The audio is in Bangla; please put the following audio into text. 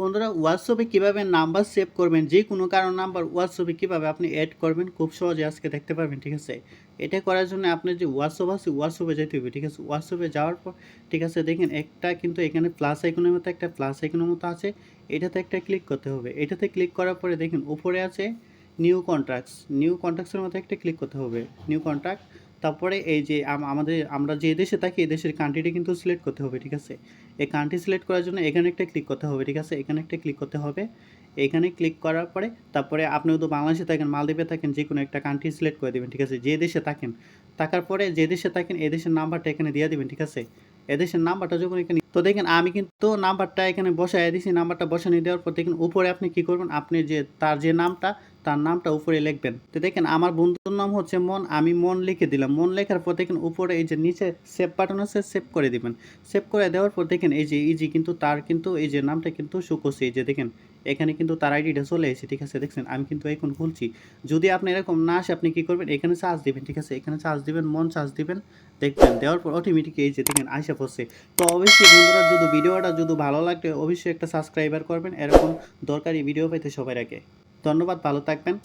বন্ধুরা হোয়াটসঅ্যাপে কীভাবে নাম্বার সেভ করবেন, যে কোনো কারো নাম্বার হোয়াটসঅ্যাপে কীভাবে আপনি অ্যাড করবেন খুব সহজে আজকে দেখতে পারবেন। ঠিক আছে, এটা করার জন্য আপনার যে হোয়াটসঅ্যাপ আছে হোয়াটসঅ্যাপে যেতে হবে। ঠিক আছে, হোয়াটসঅ্যাপে যাওয়ার পর ঠিক আছে দেখেন একটা কিন্তু এখানে প্লাস আইকনের মতো একটা প্লাস আইকনের মতো আছে, এটাতে একটা ক্লিক করতে হবে। এটাতে ক্লিক করার পরে দেখেন উপরে আছে নিউ কন্ট্রাক্টসের মতো একটা ক্লিক করতে হবে, নিউ কন্ট্রাক্ট। তারপরে এই যে আমরা যে দেশে থাকি এই দেশের কান্ট্রিটা কিন্তু সিলেক্ট করতে হবে। ঠিক আছে, এই কান্ট্রি সিলেক্ট করার জন্য এখানে একটা ক্লিক করতে হবে। ঠিক আছে, এখানে একটা ক্লিক করতে হবে। এখানে ক্লিক করার পরে তারপরে আপনি যদি বাংলাদেশে থাকেন, মালদ্বীপে থাকেন, যে কোনো একটা কান্ট্রি সিলেক্ট করে দেবেন। ঠিক আছে, যে দেশে থাকেন, থাকার পরে যে দেশে থাকেন এই দেশের নাম্বারটা এখানে দিয়ে দেবেন। ঠিক আছে, এদেশের নাম্বারটা যখন এখানে তো দেখেন আমি কিন্তু নাম্বারটা এখানে বসাই দিয়েছি। নাম্বারটা বসানো দেওয়ার পর দেখেন উপরে আপনি কি করবেন, আপনি যে তার যে নামটা তার নামটা উপরে লিখবেন। তো দেখেন আমার বন্ধুর নাম হচ্ছে মন, আমি মন লিখে দিলাম। মন লেখার পর দেখেন উপরে এই যে নিচে সেভ বাটন আছে, সেভ করে দিবেন। সেভ করে দেওয়ার পর দেখেন এই যে ইজি কিন্তু তার কিন্তু এই যে নামটা কিন্তু শো করছে। এই যে দেখেন এখানে কিন্তু তার আইডিটা চলে এসেছে। ঠিক আছে, দেখছেন আমি কিন্তু এখন খুলছি। যদি আপনি এরকম না আসে আপনি কী করবেন, এখানে চার্জ দিবেন। ঠিক আছে, এখানে চার্জ দিবেন, মন চার্জ দিবেন, দেখবেন দেওয়ার পর অটোমেটিক এই যে দেখেন আইসা পড়ছে। তো অবশ্যই বন্ধুরা যদি ভিডিওটা যদি ভালো লাগে অবশ্যই একটা সাবস্ক্রাইবার করবেন, এরকম দরকারি ভিডিও পেতে সবার আগে। ধন্যবাদ, ভালো থাকবেন।